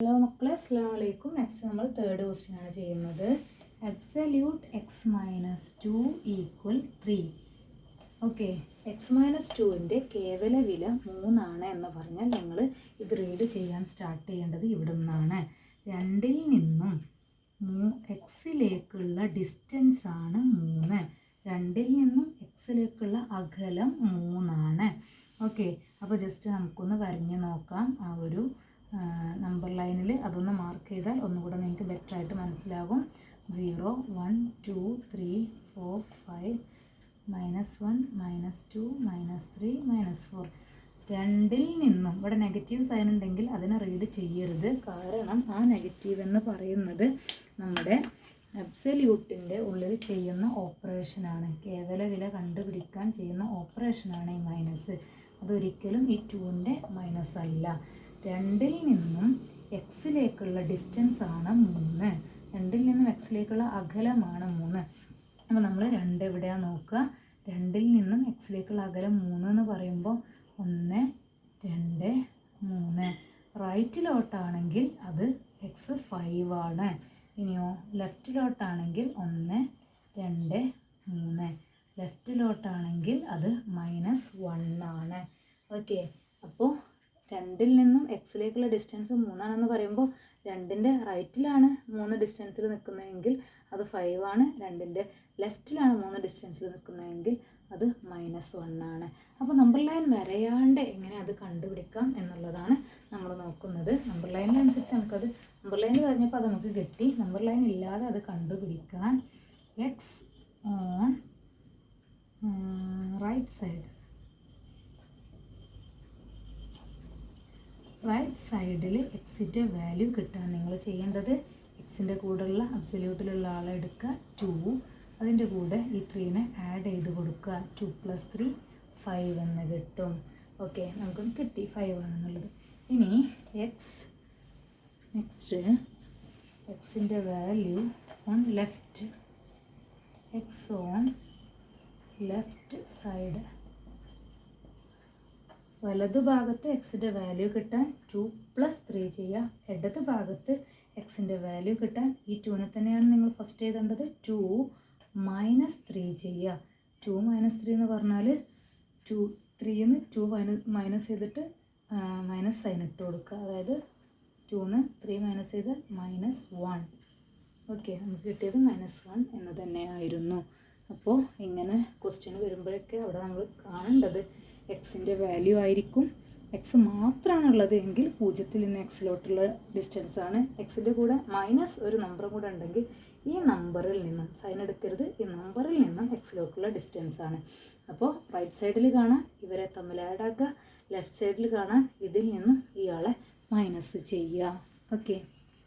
Hello മക്കളെ, അസ്സലാമു അലൈക്കും. നെക്സ്റ്റ് നമ്മൾ തേർഡ് ക്വസ്റ്റ്യൻ ആണ് ചെയ്യുന്നത്. Absolute x minus 2 equal 3. Okay, x minus 2ൻ്റെ കേവല വില 3 ആണ് എന്ന് പറഞ്ഞാൽ ഞങ്ങൾ ഇത് റീഡ് ചെയ്യാൻ സ്റ്റാർട്ട് ചെയ്യേണ്ടത് ഇവിടെ നിന്നാണ്. 2ൽ നിന്നും എക്സിലേക്കുള്ള ഡിസ്റ്റൻസ് ആണ് 3. 2ൽ നിന്നും എക്സിലേക്കുള്ള അകലം 3 ആണ്. ഓക്കെ, അപ്പോൾ ജസ്റ്റ് നമുക്കൊന്ന് വരഞ്ഞ് നോക്കാം. ആ ഒരു നമ്പർ ലൈനിൽ അതൊന്ന് മാർക്ക് ചെയ്താൽ ഒന്നുകൂടെ നിങ്ങൾക്ക് ബെറ്റർ ആയിട്ട് മനസ്സിലാകും. 0 1 2 3 4 5 -1 -2 -3 -4. 2ൽ നിന്നും ഇവിടെ നെഗറ്റീവ് സൈൻ ഉണ്ടെങ്കിൽ അതിനെ റീഡ് ചെയ്യരുത്. കാരണം ആ നെഗറ്റീവ് എന്ന് പറയുന്നത് നമ്മുടെ അബ്സല്യൂട്ടിൻ്റെ ഉള്ളിൽ ചെയ്യുന്ന ഓപ്പറേഷനാണ്. കേവല വില കണ്ടുപിടിക്കാൻ ചെയ്യുന്ന ഓപ്പറേഷനാണ് ഈ മൈനസ്. അതൊരിക്കലും ഈ 2ൻ്റെ മൈനസ് അല്ല. 2ൽ നിന്നും എക്സിലേക്കുള്ള ഡിസ്റ്റൻസ് ആണ് 3. 2ൽ നിന്നും എക്സിലേക്കുള്ള അകലമാണ് 3. അപ്പോൾ നമ്മൾ 2 എവിടെയാണ് നോക്കുക. 2ൽ നിന്നും എക്സിലേക്കുള്ള അകലം 3 എന്ന് പറയുമ്പോൾ 1 2 3. റൈറ്റിലോട്ടാണെങ്കിൽ അത് എക്സ് 5 ആണ്. ഇനിയോ ലെഫ്റ്റിലോട്ടാണെങ്കിൽ 1 2 3. ലെഫ്റ്റിലോട്ടാണെങ്കിൽ അത് -1 ആണ്. ഓക്കെ, അപ്പോൾ 2ൽ നിന്നും എക്സിലേക്കുള്ള ഡിസ്റ്റൻസ് 3 ആണെന്ന് പറയുമ്പോൾ 2ൻ്റെ റൈറ്റിലാണ് 3 ഡിസ്റ്റൻസിൽ നിൽക്കുന്നതെങ്കിൽ അത് 5 ആണ്. 2ൻ്റെ ലെഫ്റ്റിലാണ് 3 ഡിസ്റ്റൻസിൽ നിൽക്കുന്നതെങ്കിൽ അത് -1 ആണ്. അപ്പോൾ നമ്പർ ലൈൻ വരയാണ്ട് എങ്ങനെ അത് കണ്ടുപിടിക്കാം എന്നുള്ളതാണ് നമ്മൾ നോക്കുന്നത്. നമ്പർ ലൈനിനനുസരിച്ച് നമുക്കത് നമ്പർ ലൈനിൽ പറഞ്ഞപ്പോൾ അത് നമുക്ക് കിട്ടി. നമ്പർ ലൈൻ ഇല്ലാതെ അത് കണ്ടുപിടിക്കാൻ x on right side, right സൈഡിൽ എക്സിൻ്റെ വാല്യൂ കിട്ടാൻ നിങ്ങൾ ചെയ്യേണ്ടത് എക്സിൻ്റെ കൂടെയുള്ള അബ്സല്യൂട്ടിലുള്ള ആളെ എടുക്കുക 2. അതിൻ്റെ കൂടെ ഈ 3നെ ആഡ് ചെയ്ത് കൊടുക്കുക. 2 + 3 5 എന്ന് കിട്ടും. ഓക്കെ, നമുക്ക് കിട്ടി 5 ആണെന്നുള്ളത്. ഇനി നെക്സ്റ്റ് എക്സിൻ്റെ value on left, X on left side. വലതു ഭാഗത്ത് എക്സിൻ്റെ വാല്യൂ കിട്ടാൻ 2 + 3 ചെയ്യുക. ഇടത് ഭാഗത്ത് എക്സിൻ്റെ വാല്യൂ കിട്ടാൻ ഈ 2നെ തന്നെയാണ് നിങ്ങൾ ഫസ്റ്റ് എഴുതേണ്ടത്. 2 - 3 ചെയ്യുക. 2 - 3 എന്ന് പറഞ്ഞാൽ 3ന്ന് 2 മൈനസ് ചെയ്തിട്ട് മൈനസ് സൈൻ ഇട്ട് കൊടുക്കുക. അതായത് 2ന്ന് 3 മൈനസ് ചെയ്താൽ -1. ഓക്കെ, നമുക്ക് കിട്ടിയത് -1 എന്ന് തന്നെയായിരുന്നു. അപ്പോൾ ഇങ്ങനെ ക്വസ്റ്റ്യൻ വരുമ്പോഴൊക്കെ അവിടെ നമ്മൾ കാണേണ്ടത് എക്സിൻ്റെ വാല്യൂ ആയിരിക്കും. എക്സ് മാത്രമാണുള്ളത് എങ്കിൽ 0ൽ നിന്ന് എക്സിലോട്ടുള്ള ഡിസ്റ്റൻസ് ആണ്. എക്സിൻ്റെ കൂടെ മൈനസ് ഒരു നമ്പറും കൂടെ ഉണ്ടെങ്കിൽ ഈ നമ്പറിൽ നിന്നും സൈൻ എടുക്കരുത്, ഈ നമ്പറിൽ നിന്നും എക്സിലോട്ടുള്ള ഡിസ്റ്റൻസ് ആണ്. അപ്പോൾ റൈറ്റ് സൈഡിൽ കാണാൻ ഇവരെ തമ്മിൽ ആഡ് ആക്കുക, ലെഫ്റ്റ് സൈഡിൽ കാണാൻ ഇതിൽ നിന്നും ഇയാളെ മൈനസ് ചെയ്യുക. ഓക്കെ.